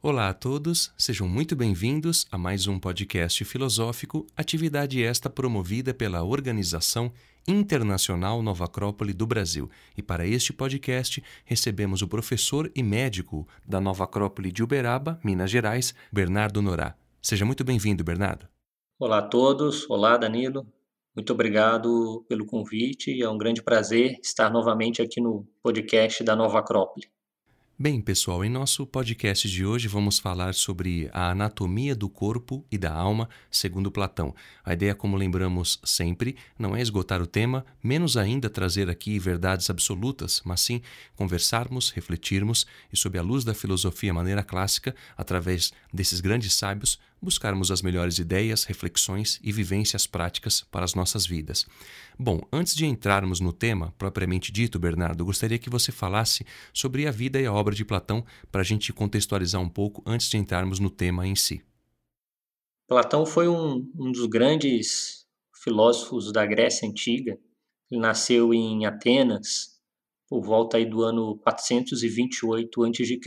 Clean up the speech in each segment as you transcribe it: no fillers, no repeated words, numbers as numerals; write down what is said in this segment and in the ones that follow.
Olá a todos, sejam muito bem-vindos a mais um podcast filosófico, atividade esta promovida pela Organização Internacional Nova Acrópole do Brasil. E para este podcast recebemos o professor e médico da Nova Acrópole de Uberaba, Minas Gerais, Bernardo Norá. Seja muito bem-vindo, Bernardo. Olá a todos, olá Danilo, muito obrigado pelo convite, é um grande prazer estar novamente aqui no podcast da Nova Acrópole. Bem, pessoal, em nosso podcast de hoje vamos falar sobre a anatomia do corpo e da alma, segundo Platão. A ideia, como lembramos sempre, não é esgotar o tema, menos ainda trazer aqui verdades absolutas, mas sim conversarmos, refletirmos e, sob a luz da filosofia maneira clássica, através desses grandes sábios, buscarmos as melhores ideias, reflexões e vivências práticas para as nossas vidas. Bom, antes de entrarmos no tema propriamente dito, Bernardo, gostaria que você falasse sobre a vida e a obra de Platão para a gente contextualizar um pouco antes de entrarmos no tema em si. Platão foi um dos grandes filósofos da Grécia Antiga. Ele nasceu em Atenas por volta aí do ano 428 a.C.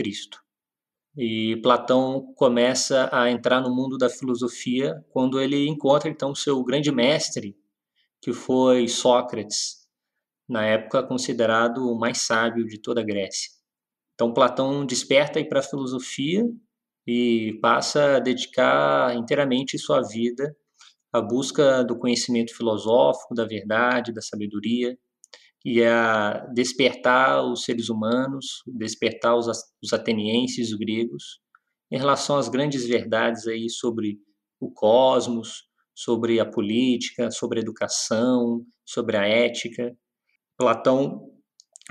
E Platão começa a entrar no mundo da filosofia quando ele encontra então seu grande mestre, que foi Sócrates, na época considerado o mais sábio de toda a Grécia. Então Platão desperta para a filosofia e passa a dedicar inteiramente sua vida à busca do conhecimento filosófico, da verdade, da sabedoria, e a despertar os seres humanos, despertar os atenienses, os gregos, em relação às grandes verdades aí sobre o cosmos, sobre a política, sobre a educação, sobre a ética. Platão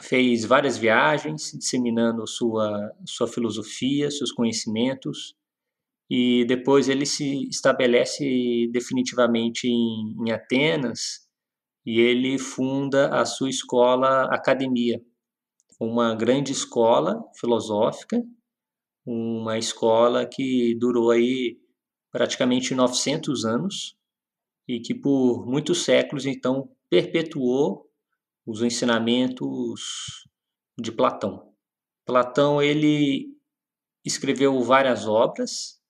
fez várias viagens, disseminando sua filosofia, seus conhecimentos, e depois ele se estabelece definitivamente em Atenas e ele funda a sua escola academia, uma grande escola filosófica, uma escola que durou aí praticamente 900 anos e que por muitos séculos então perpetuou os ensinamentos de Platão. Platão ele escreveu várias obras.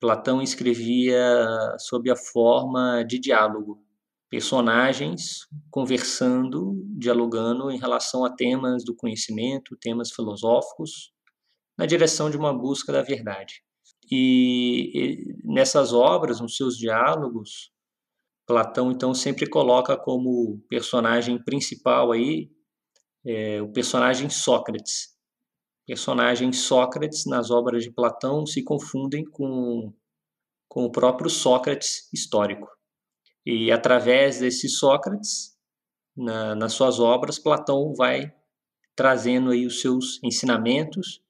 Platão escrevia sob a forma de diálogo, personagens conversando, dialogando em relação a temas do conhecimento, temas filosóficos, na direção de uma busca da verdade. E nessas obras, nos seus diálogos, Platão então sempre coloca como personagem principal aí o personagem Sócrates. Personagem Sócrates nas obras de Platão se confundem com o próprio Sócrates histórico. E através desse Sócrates, nas suas obras, Platão vai trazendo aí os seus ensinamentos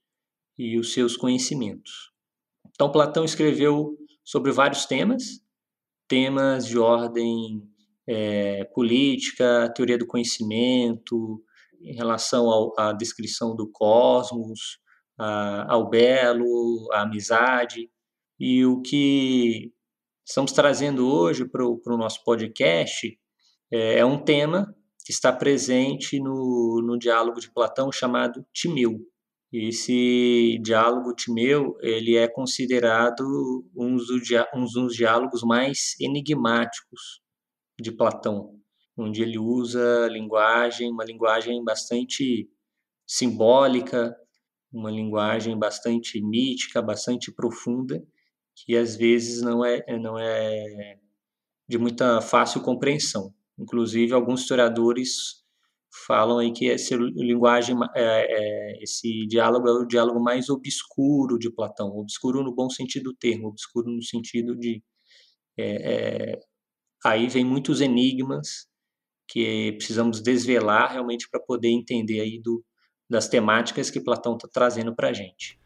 e os seus conhecimentos. Então, Platão escreveu sobre vários temas de ordem política, teoria do conhecimento, em relação à descrição do cosmos, ao belo, à amizade. E o que estamos trazendo hoje para o nosso podcast é um tema que está presente no diálogo de Platão chamado Timeu. Esse diálogo Timeu ele é considerado um dos diálogos mais enigmáticos de Platão, onde ele usa uma linguagem bastante simbólica, uma linguagem bastante mítica, bastante profunda, que às vezes não é de muita fácil compreensão. Inclusive, alguns historiadores falam aí que esse diálogo é o diálogo mais obscuro de Platão, obscuro no bom sentido do termo, obscuro no sentido de aí vem muitos enigmas que precisamos desvelar realmente para poder entender aí das temáticas que Platão está trazendo para a gente.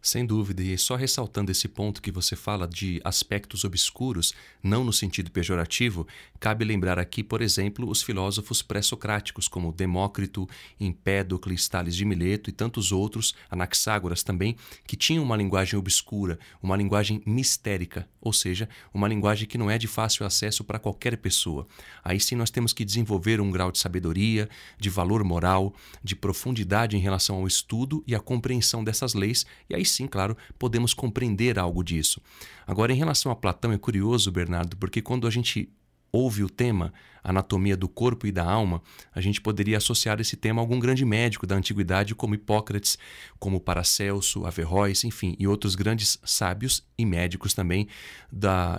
Sem dúvida, e só ressaltando esse ponto que você fala de aspectos obscuros, não no sentido pejorativo, cabe lembrar aqui, por exemplo, os filósofos pré-socráticos como Demócrito, Empédocles, Tales de Mileto e tantos outros, Anaxágoras também, que tinham uma linguagem obscura, uma linguagem mistérica, ou seja, uma linguagem que não é de fácil acesso para qualquer pessoa. Aí sim nós temos que desenvolver um grau de sabedoria, de valor moral, de profundidade em relação ao estudo e à compreensão dessas leis, e aí sim, claro, podemos compreender algo disso. Agora, em relação a Platão, é curioso, Bernardo, porque quando a gente ouve o tema anatomia do corpo e da alma, a gente poderia associar esse tema a algum grande médico da antiguidade, como Hipócrates, como Paracelso, Averroes, enfim, e outros grandes sábios e médicos também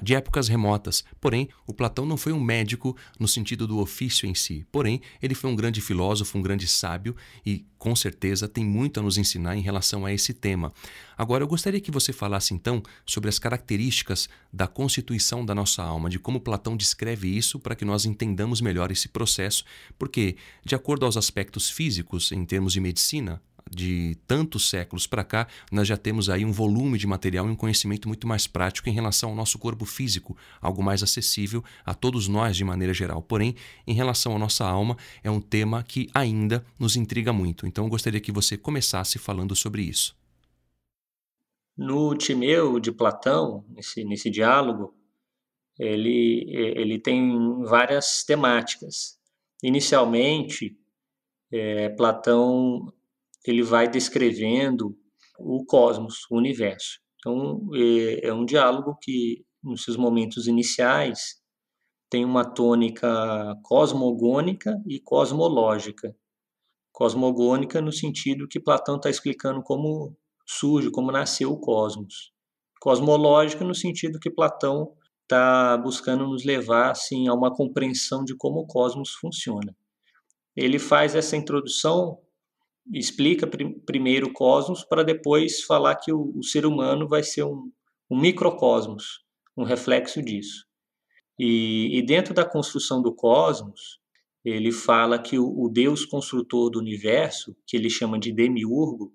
de épocas remotas. Porém, o Platão não foi um médico no sentido do ofício em si. Porém, ele foi um grande filósofo, um grande sábio e, com certeza, tem muito a nos ensinar em relação a esse tema. Agora, eu gostaria que você falasse, então, sobre as características da constituição da nossa alma, de como Platão descreve isso para que nós entendamos melhor esse processo, porque, de acordo aos aspectos físicos, em termos de medicina, de tantos séculos para cá, nós já temos aí um volume de material e um conhecimento muito mais prático em relação ao nosso corpo físico, algo mais acessível a todos nós de maneira geral. Porém, em relação à nossa alma, é um tema que ainda nos intriga muito. Então, eu gostaria que você começasse falando sobre isso. No Timeu de Platão, nesse diálogo, ele tem várias temáticas. Inicialmente, Platão ele vai descrevendo o cosmos, o universo. Então, é um diálogo que, nos seus momentos iniciais, tem uma tônica cosmogônica e cosmológica. Cosmogônica no sentido que Platão está explicando como surge, como nasceu o cosmos. Cosmológica no sentido que Platão está buscando nos levar assim, a uma compreensão de como o cosmos funciona. Ele faz essa introdução, explica primeiro o cosmos, para depois falar que o ser humano vai ser um microcosmos, um reflexo disso. E dentro da construção do cosmos, ele fala que o Deus construtor do universo, que ele chama de demiurgo,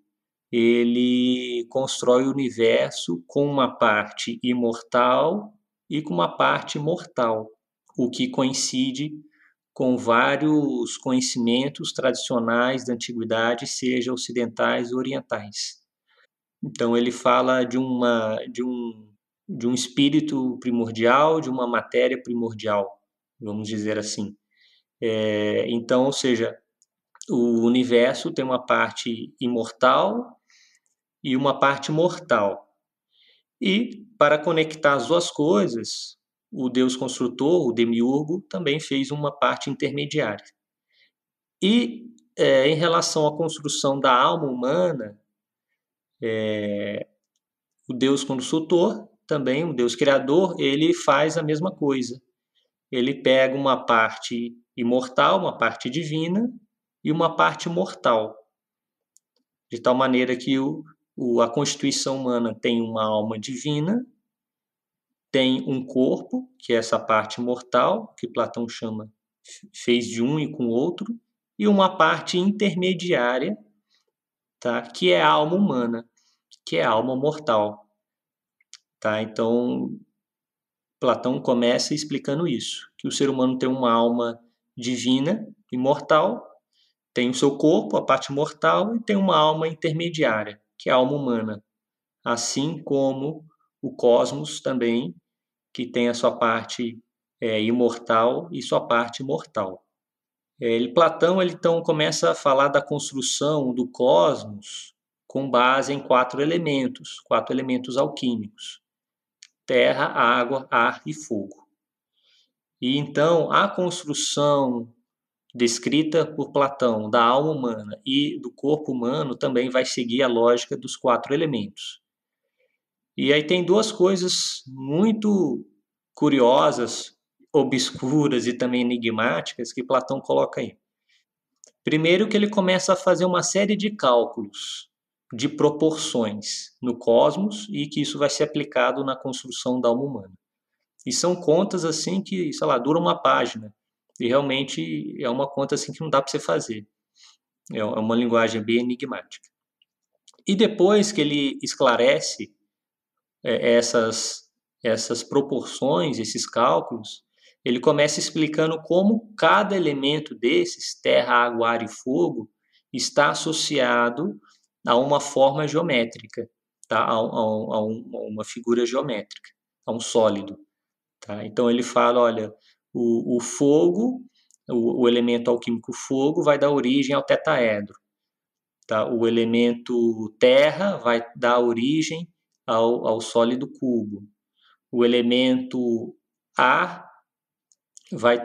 ele constrói o universo com uma parte imortal e com uma parte mortal, o que coincide com vários conhecimentos tradicionais da antiguidade, seja ocidentais ou orientais. Então ele fala de um espírito primordial, de uma matéria primordial, vamos dizer assim. Então, ou seja, o universo tem uma parte imortal e uma parte mortal. E, para conectar as duas coisas, o Deus construtor, o demiurgo, também fez uma parte intermediária. E, em relação à construção da alma humana, o Deus construtor, também o Deus criador, ele faz a mesma coisa. Ele pega uma parte imortal, uma parte divina, e uma parte mortal, de tal maneira que a constituição humana tem uma alma divina, tem um corpo, que é essa parte mortal, que Platão chama, fez de um e com o outro, e uma parte intermediária, tá? Que é a alma humana, que é a alma mortal. Tá? Então, Platão começa explicando isso, que o ser humano tem uma alma divina, imortal, tem o seu corpo, a parte mortal, e tem uma alma intermediária, que é a alma humana. Assim como o cosmos também, que tem a sua parte imortal e sua parte mortal. Platão ele então começa a falar da construção do cosmos com base em quatro elementos alquímicos: terra, água, ar e fogo. E então a construção descrita por Platão da alma humana e do corpo humano também vai seguir a lógica dos quatro elementos. E aí tem duas coisas muito curiosas, obscuras e também enigmáticas que Platão coloca aí. Primeiro que ele começa a fazer uma série de cálculos de proporções no cosmos e que isso vai ser aplicado na construção da alma humana. E são contas assim que, sei lá, duram uma página. E realmente é uma conta assim que não dá para você fazer. É uma linguagem bem enigmática. E depois que ele esclarece essas proporções, esses cálculos, ele começa explicando como cada elemento desses, terra, água, ar e fogo, está associado a uma forma geométrica, tá? a uma figura geométrica, a um sólido. Tá? Então ele fala, olha, o fogo, o elemento alquímico fogo vai dar origem ao tetaedro. tá? O elemento terra vai dar origem ao sólido cubo. O elemento ar vai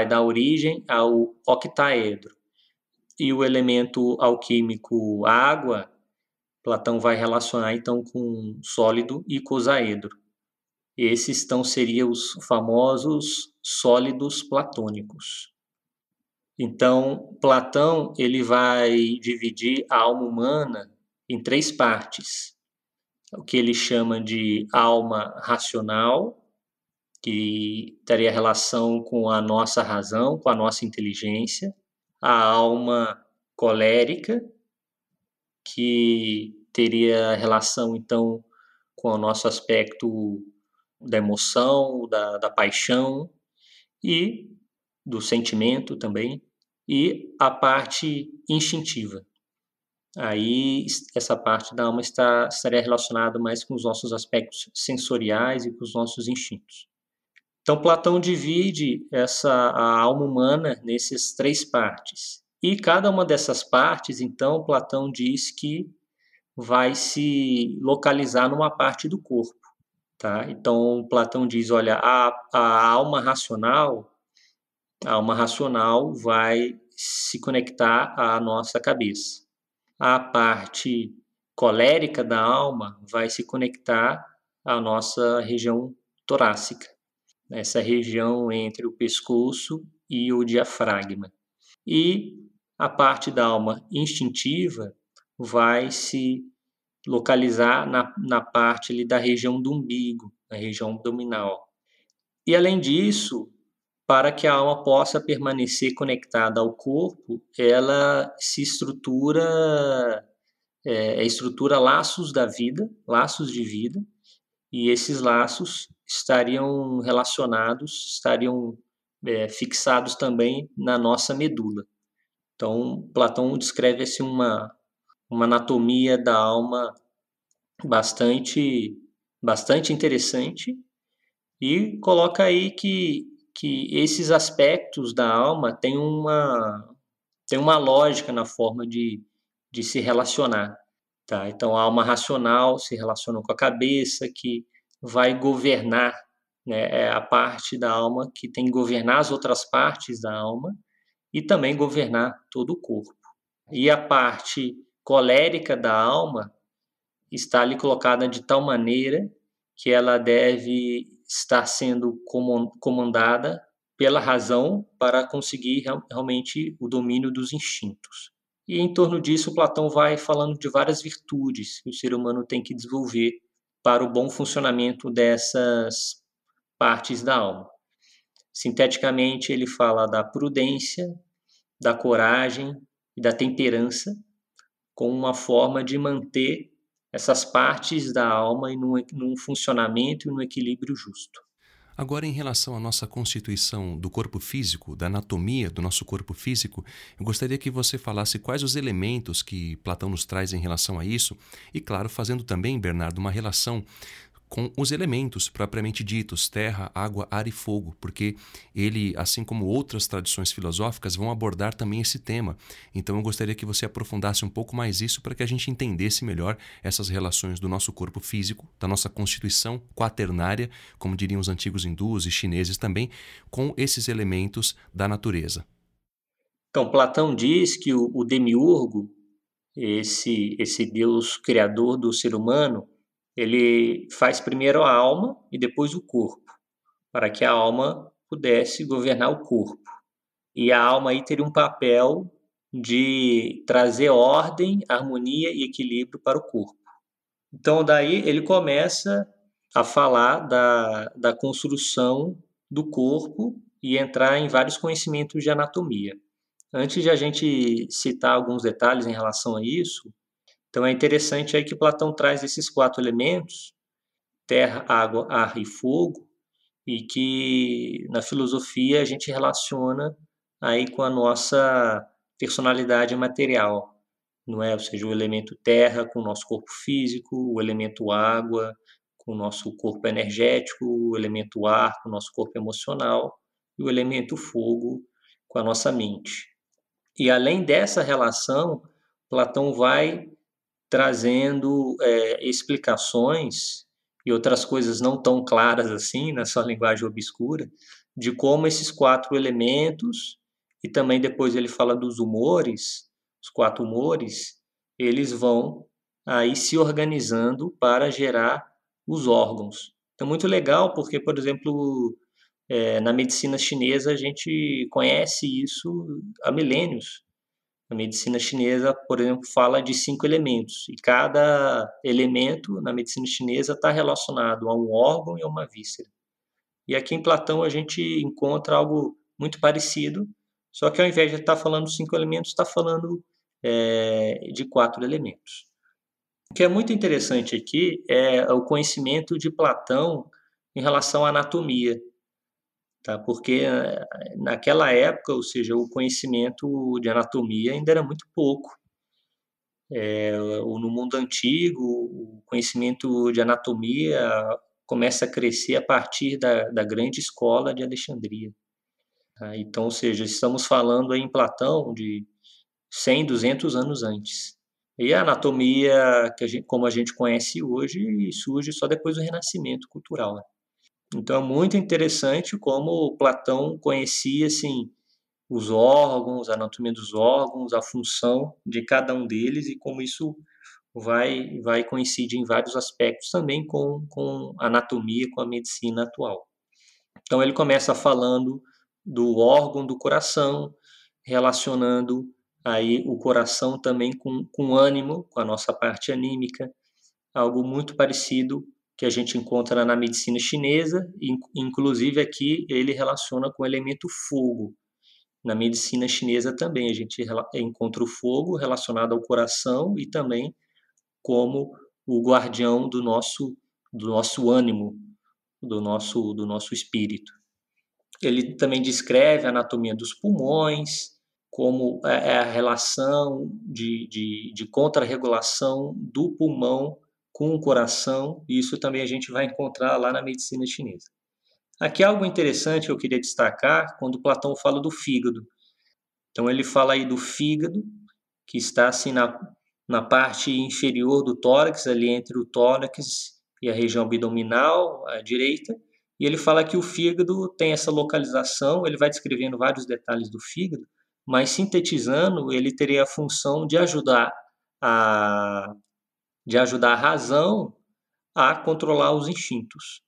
dar origem ao octaedro. E o elemento alquímico água, Platão vai relacionar então com sólido icosaedro. Esses então seriam os famosos sólidos platônicos. Então, Platão ele vai dividir a alma humana em 3 partes. O que ele chama de alma racional, que teria relação com a nossa razão, com a nossa inteligência. A alma colérica, que teria relação, então, com o nosso aspecto da emoção, da paixão e do sentimento também, e a parte instintiva. Aí, essa parte da alma estaria relacionada mais com os nossos aspectos sensoriais e com os nossos instintos. Então, Platão divide a alma humana nessas 3 partes. E cada uma dessas partes, então, Platão diz que vai se localizar numa parte do corpo. Tá? Então, Platão diz, olha, a alma racional vai se conectar à nossa cabeça. A parte colérica da alma vai se conectar à nossa região torácica, essa região entre o pescoço e o diafragma. E a parte da alma instintiva vai se localizar na parte ali da região do umbigo, na região abdominal. E além disso, para que a alma possa permanecer conectada ao corpo, ela se estrutura laços da vida, laços de vida, e esses laços estariam fixados também na nossa medula. Então, Platão descreve assim uma anatomia da alma bastante interessante e coloca aí que esses aspectos da alma têm uma lógica na forma de se relacionar. Tá? Então, a alma racional se relaciona com a cabeça, que vai governar, né? É a parte da alma que tem que governar as outras partes da alma e também governar todo o corpo. E a parte colérica da alma está ali colocada de tal maneira que ela deve estar sendo comandada pela razão para conseguir realmente o domínio dos instintos. E em torno disso, Platão vai falando de várias virtudes que o ser humano tem que desenvolver para o bom funcionamento dessas partes da alma. Sinteticamente, ele fala da prudência, da coragem e da temperança, como uma forma de manter essas partes da alma num funcionamento e num equilíbrio justo. Agora, em relação à nossa constituição do corpo físico, da anatomia do nosso corpo físico, eu gostaria que você falasse quais os elementos que Platão nos traz em relação a isso e, claro, fazendo também, Bernardo, uma relação com os elementos propriamente ditos, terra, água, ar e fogo, porque ele, assim como outras tradições filosóficas, vão abordar também esse tema. Então eu gostaria que você aprofundasse um pouco mais isso para que a gente entendesse melhor essas relações do nosso corpo físico, da nossa constituição quaternária, como diriam os antigos hindus e chineses também, com esses elementos da natureza. Então, Platão diz que o demiurgo, esse Deus criador do ser humano, ele faz primeiro a alma e depois o corpo, para que a alma pudesse governar o corpo. E a alma aí teria um papel de trazer ordem, harmonia e equilíbrio para o corpo. Então, daí ele começa a falar da construção do corpo e entrar em vários conhecimentos de anatomia. Antes de a gente citar alguns detalhes em relação a isso, então é interessante aí que Platão traz esses 4 elementos, terra, água, ar e fogo, e que na filosofia a gente relaciona aí com a nossa personalidade material, não é? Ou seja, o elemento terra com o nosso corpo físico, o elemento água com o nosso corpo energético, o elemento ar com o nosso corpo emocional e o elemento fogo com a nossa mente. E além dessa relação, Platão vai trazendo explicações e outras coisas não tão claras assim, na sua linguagem obscura, de como esses 4 elementos, e também depois ele fala dos humores, os 4 humores, eles vão aí se organizando para gerar os órgãos. Então, muito legal, porque, por exemplo, na medicina chinesa a gente conhece isso há milênios. A medicina chinesa, por exemplo, fala de 5 elementos, e cada elemento na medicina chinesa está relacionado a um órgão e a uma víscera. E aqui em Platão a gente encontra algo muito parecido, só que ao invés de estar falando 5 elementos, está falando de 4 elementos. O que é muito interessante aqui é o conhecimento de Platão em relação à anatomia, tá? Porque naquela época, ou seja, o conhecimento de anatomia ainda era muito pouco. No mundo antigo, o conhecimento de anatomia começa a crescer a partir da grande escola de Alexandria. Tá? Então, ou seja, estamos falando aí em Platão de 100, 200 anos antes. E a anatomia, como a gente conhece hoje, surge só depois do Renascimento cultural. Né? Então, é muito interessante como Platão conhecia assim, os órgãos, a anatomia dos órgãos, a função de cada um deles e como isso vai coincidir em vários aspectos também com a anatomia, com a medicina atual. Então ele começa falando do órgão do coração, relacionando aí o coração também com o ânimo, com a nossa parte anímica, algo muito parecido que a gente encontra na medicina chinesa, inclusive aqui ele relaciona com o elemento fogo. Na medicina chinesa também a gente encontra o fogo relacionado ao coração e também como o guardião do nosso ânimo, do nosso espírito. Ele também descreve a anatomia dos pulmões, como é a relação de contrarregulação do pulmão com o coração, e isso também a gente vai encontrar lá na medicina chinesa. Aqui algo interessante que eu queria destacar, quando Platão fala do fígado. Então ele fala aí do fígado, que está assim na parte inferior do tórax, ali entre o tórax e a região abdominal, à direita, e ele fala que o fígado tem essa localização, ele vai descrevendo vários detalhes do fígado, mas sintetizando, ele teria a função a, de ajudar a razão a controlar os instintos.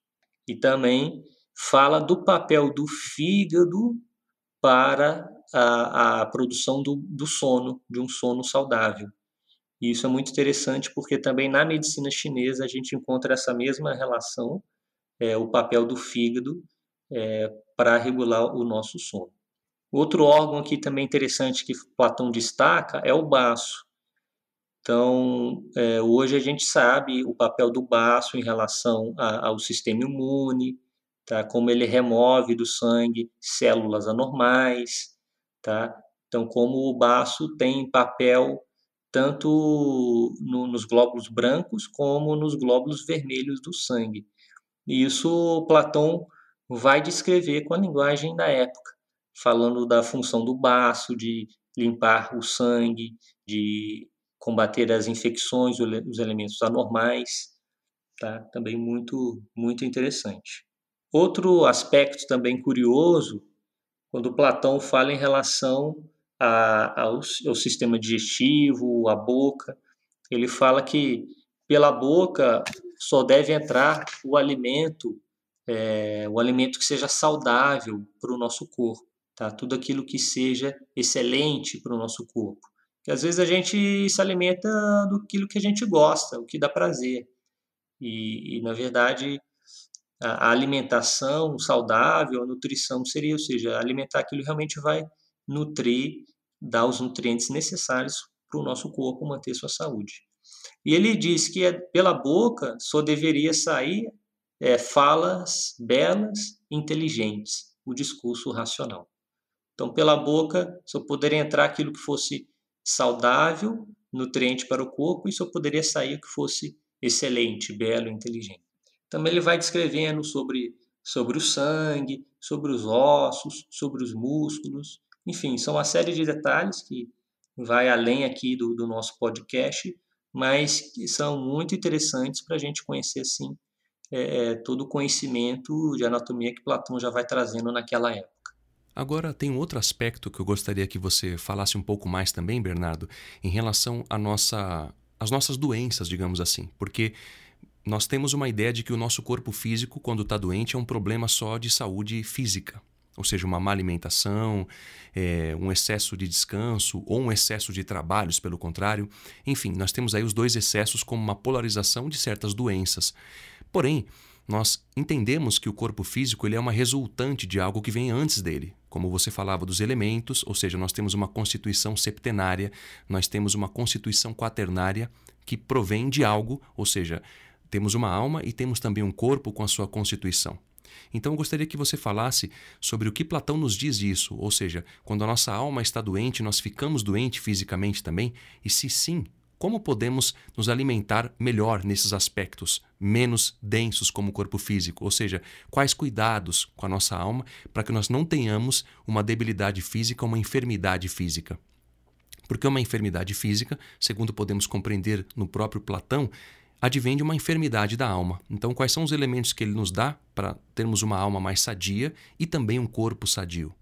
E também fala do papel do fígado para a produção do sono, de um sono saudável. E isso é muito interessante porque também na medicina chinesa a gente encontra essa mesma relação, o papel do fígado para regular o nosso sono. Outro órgão aqui também interessante que Platão destaca é o baço. Então, hoje a gente sabe o papel do baço em relação ao sistema imune, tá? Como ele remove do sangue células anormais, tá? Então, como o baço tem papel tanto nos glóbulos brancos como nos glóbulos vermelhos do sangue. E isso Platão vai descrever com a linguagem da época, falando da função do baço, de limpar o sangue, de combater as infecções, os elementos anormais, tá? Também muito, muito interessante. Outro aspecto também curioso, quando Platão fala em relação ao sistema digestivo, à boca, ele fala que pela boca só deve entrar o alimento que seja saudável para o nosso corpo, tá? Tudo aquilo que seja excelente para o nosso corpo. Porque às vezes a gente se alimenta do que a gente gosta, o que dá prazer. E na verdade, a alimentação saudável, a nutrição seria, ou seja, alimentar aquilo realmente vai nutrir, dar os nutrientes necessários para o nosso corpo manter sua saúde. E ele diz que pela boca só deveria sair falas belas, inteligentes, o discurso racional. Então, pela boca só poderia entrar aquilo que fosse saudável, nutriente para o corpo, e só poderia sair o que fosse excelente, belo, inteligente. Também ele vai descrevendo sobre o sangue, sobre os ossos, sobre os músculos, enfim, são uma série de detalhes que vai além aqui do nosso podcast, mas que são muito interessantes para a gente conhecer assim todo o conhecimento de anatomia que Platão já vai trazendo naquela época. Agora, tem um outro aspecto que eu gostaria que você falasse um pouco mais também, Bernardo, em relação às nossas doenças, digamos assim. Porque nós temos uma ideia de que o nosso corpo físico, quando está doente, é um problema só de saúde física. Ou seja, uma má alimentação, um excesso de descanso ou um excesso de trabalhos, pelo contrário. Enfim, nós temos aí os dois excessos como uma polarização de certas doenças. Porém, nós entendemos que o corpo físico ele é uma resultante de algo que vem antes dele. Como você falava dos elementos, ou seja, nós temos uma constituição septenária, nós temos uma constituição quaternária que provém de algo, ou seja, temos uma alma e temos também um corpo com a sua constituição. Então eu gostaria que você falasse sobre o que Platão nos diz disso, ou seja, quando a nossa alma está doente, nós ficamos doentes fisicamente também, e se sim, como podemos nos alimentar melhor nesses aspectos menos densos como o corpo físico? Ou seja, quais cuidados com a nossa alma para que nós não tenhamos uma debilidade física, uma enfermidade física? Porque uma enfermidade física, segundo podemos compreender no próprio Platão, advém de uma enfermidade da alma. Então, quais são os elementos que ele nos dá para termos uma alma mais sadia e também um corpo sadio?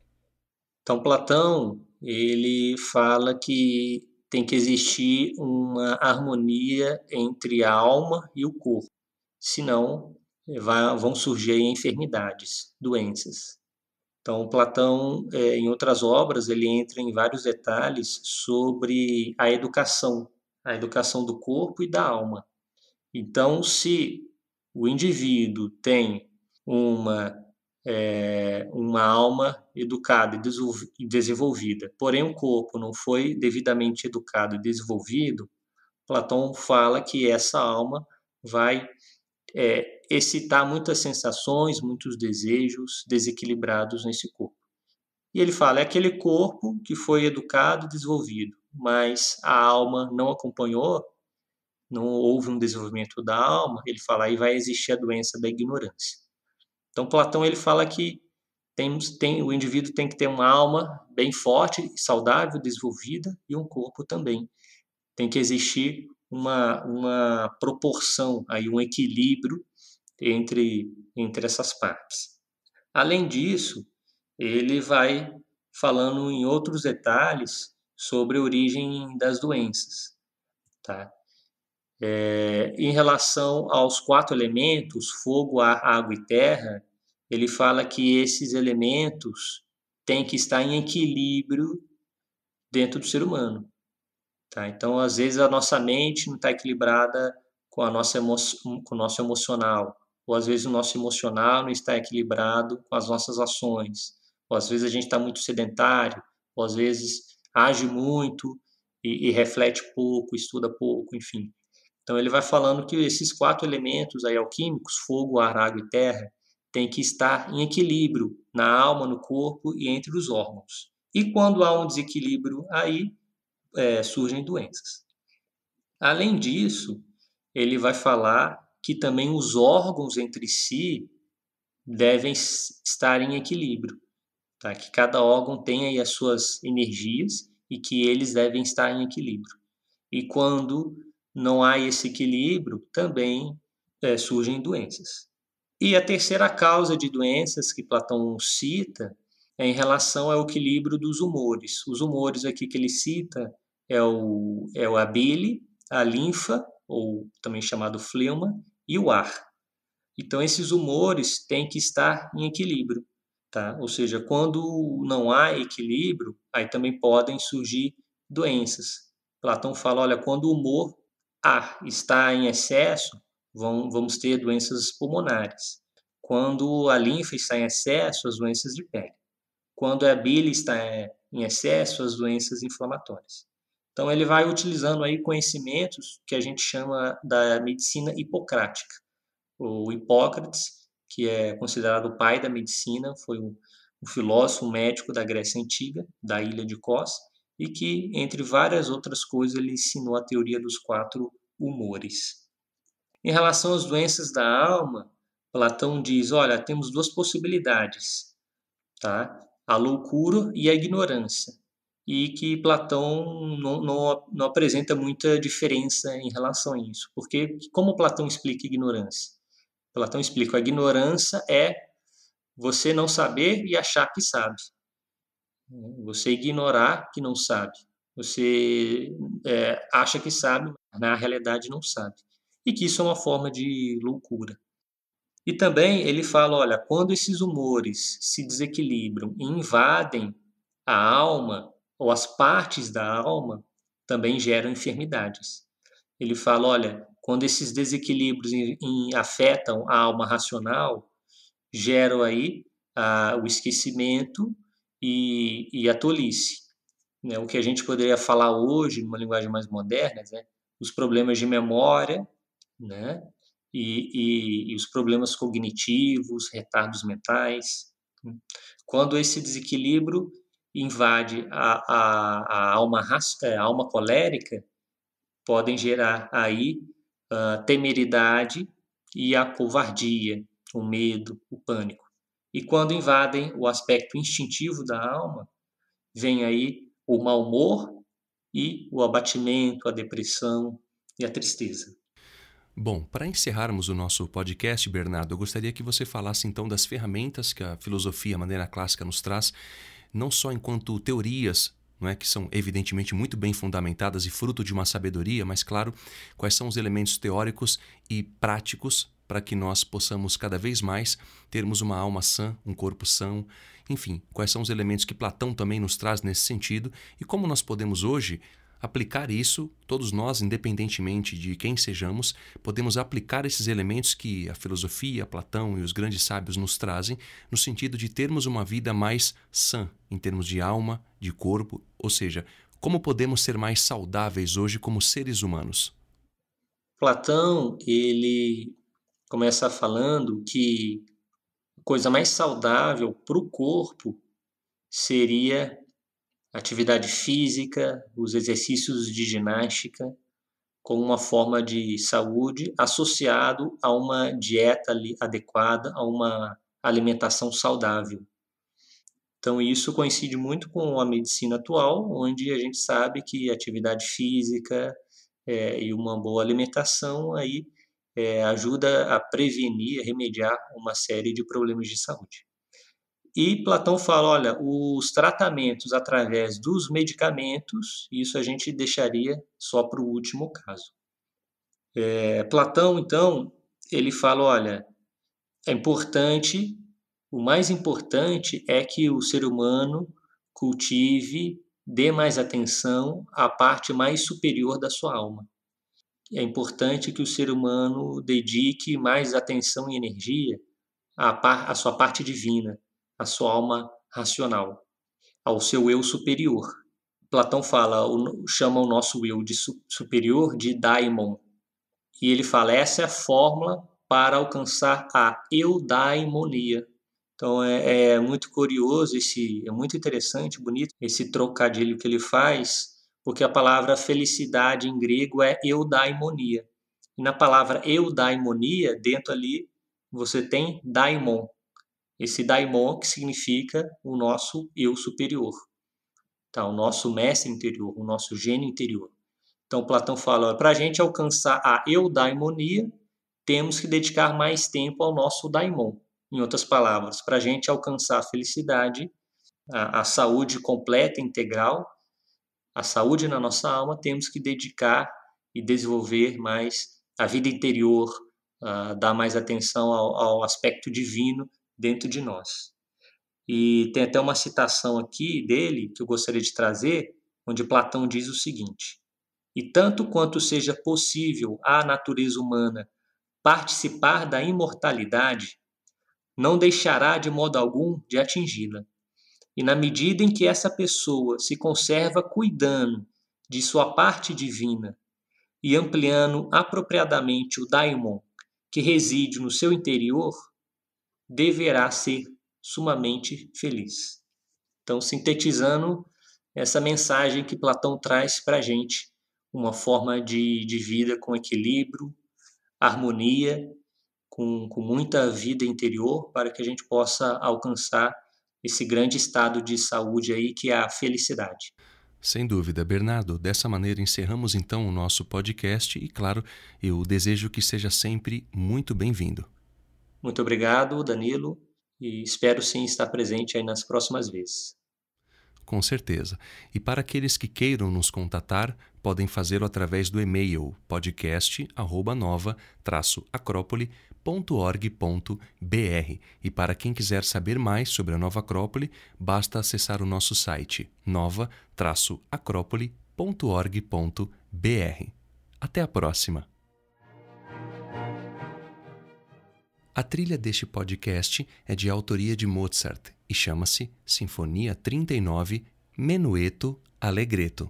Então, Platão, ele fala que tem que existir uma harmonia entre a alma e o corpo, senão vão surgir enfermidades, doenças. Então, Platão, em outras obras, ele entra em vários detalhes sobre a educação do corpo e da alma. Então, se o indivíduo tem uma, uma alma educada e desenvolvida, porém o corpo não foi devidamente educado e desenvolvido, Platão fala que essa alma vai excitar muitas sensações, muitos desejos desequilibrados nesse corpo. E ele fala, é aquele corpo que foi educado e desenvolvido, mas a alma não acompanhou, não houve um desenvolvimento da alma, ele fala, aí vai existir a doença da ignorância. Então, Platão ele fala que o indivíduo tem que ter uma alma bem forte, saudável, desenvolvida, e um corpo também. Tem que existir uma proporção, aí, um equilíbrio entre essas partes. Além disso, ele vai falando em outros detalhes sobre a origem das doenças. Tá? Em relação aos 4 elementos, fogo, ar, água e terra, ele fala que esses elementos têm que estar em equilíbrio dentro do ser humano. Tá? Então, às vezes, a nossa mente não está equilibrada com com o nosso emocional, ou às vezes o nosso emocional não está equilibrado com as nossas ações, ou às vezes a gente está muito sedentário, ou às vezes age muito e reflete pouco, estuda pouco, enfim. Então ele vai falando que esses 4 elementos aí alquímicos, fogo, ar, água e terra, têm que estar em equilíbrio na alma, no corpo e entre os órgãos. E quando há um desequilíbrio aí, surgem doenças. Além disso, ele vai falar que também os órgãos entre si devem estar em equilíbrio, tá? Que cada órgão tem aí as suas energias e que eles devem estar em equilíbrio. E quando não há esse equilíbrio, também surgem doenças. E a terceira causa de doenças que Platão cita é em relação ao equilíbrio dos humores. Os humores aqui que ele cita é a bile, a linfa, ou também chamado fleuma, e o ar. Então, esses humores têm que estar em equilíbrio. Tá? Ou seja, quando não há equilíbrio, aí também podem surgir doenças. Platão fala, olha, quando o humor A está em excesso, vamos ter doenças pulmonares. Quando a linfa está em excesso, as doenças de pele. Quando a bile está em excesso, as doenças inflamatórias. Então ele vai utilizando aí conhecimentos que a gente chama da medicina hipocrática. O Hipócrates, que é considerado o pai da medicina, foi um filósofo, um médico da Grécia Antiga, da ilha de Kos, e que, entre várias outras coisas, ele ensinou a teoria dos 4 humores. Em relação às doenças da alma, Platão diz, olha, temos 2 possibilidades, tá? A loucura e a ignorância. e que Platão não apresenta muita diferença em relação a isso. Porque como Platão explica ignorância? Platão explica que a ignorância é você não saber e achar que sabe. Você ignorar que não sabe. Você acha que sabe, mas na realidade não sabe. E que isso é uma forma de loucura. E também ele fala, olha, quando esses humores se desequilibram e invadem a alma ou as partes da alma, também geram enfermidades. Ele fala, olha, quando esses desequilíbrios afetam a alma racional, geram aí o esquecimento e a tolice. Né? O que a gente poderia falar hoje, numa linguagem mais moderna, né? Os problemas de memória, né? E os problemas cognitivos, retardos mentais. Quando esse desequilíbrio invade a alma colérica, podem gerar aí a temeridade e a covardia, o medo, o pânico. E quando invadem o aspecto instintivo da alma, vem aí o mau humor e o abatimento, a depressão e a tristeza. Bom, para encerrarmos o nosso podcast, Bernardo, eu gostaria que você falasse então das ferramentas que a filosofia, a maneira clássica, nos traz, não só enquanto teorias, não é, que são evidentemente muito bem fundamentadas e fruto de uma sabedoria, mas claro, quais são os elementos teóricos e práticos para que nós possamos cada vez mais termos uma alma sã, um corpo são, enfim, quais são os elementos que Platão também nos traz nesse sentido e como nós podemos hoje aplicar isso, todos nós, independentemente de quem sejamos, podemos aplicar esses elementos que a filosofia, Platão e os grandes sábios nos trazem, no sentido de termos uma vida mais sã, em termos de alma, de corpo, ou seja, como podemos ser mais saudáveis hoje como seres humanos? Platão, ele começa falando que a coisa mais saudável para o corpo seria atividade física, os exercícios de ginástica, como uma forma de saúde associado a uma dieta adequada, a uma alimentação saudável. Então, isso coincide muito com a medicina atual, onde a gente sabe que atividade física e uma boa alimentação aí ajuda a prevenir, a remediar uma série de problemas de saúde. E Platão fala, olha, os tratamentos através dos medicamentos, isso a gente deixaria só para o último caso. Platão, então, ele fala, olha, é importante, o mais importante é que o ser humano cultive, dê mais atenção à parte mais superior da sua alma. É importante que o ser humano dedique mais atenção e energia à sua parte divina, à sua alma racional, ao seu eu superior. Platão chama o nosso eu de superior de daimon. E ele fala, essa é a fórmula para alcançar a eudaimonia. Então é muito curioso, é muito interessante, bonito esse trocadilho que ele faz, porque a palavra felicidade em grego é eudaimonia. E na palavra eudaimonia, dentro ali, você tem daimon. Esse daimon que significa o nosso eu superior, tá? O nosso mestre interior, o nosso gênio interior. Então Platão fala, para a gente alcançar a eudaimonia, temos que dedicar mais tempo ao nosso daimon. Em outras palavras, para a gente alcançar a felicidade, a saúde completa, integral, a saúde na nossa alma, temos que dedicar e desenvolver mais a vida interior, dar mais atenção ao aspecto divino dentro de nós. E tem até uma citação aqui dele que eu gostaria de trazer, onde Platão diz o seguinte: e tanto quanto seja possível à natureza humana participar da imortalidade, não deixará de modo algum de atingi-la. E na medida em que essa pessoa se conserva cuidando de sua parte divina e ampliando apropriadamente o daimon que reside no seu interior, deverá ser sumamente feliz. Então, sintetizando essa mensagem que Platão traz para a gente, uma forma de vida com equilíbrio, harmonia, com muita vida interior, para que a gente possa alcançar esse grande estado de saúde aí que é a felicidade. Sem dúvida, Bernardo. Dessa maneira encerramos então o nosso podcast e, claro, eu desejo que seja sempre muito bem-vindo. Muito obrigado, Danilo, e espero sim estar presente aí nas próximas vezes. Com certeza. E para aqueles que queiram nos contatar, podem fazê-lo através do e-mail podcast@nova-acrópole.org.br. E para quem quiser saber mais sobre a Nova Acrópole, basta acessar o nosso site nova-acrópole.org.br. Até a próxima! A trilha deste podcast é de autoria de Mozart e chama-se Sinfonia 39, Menueto Allegretto.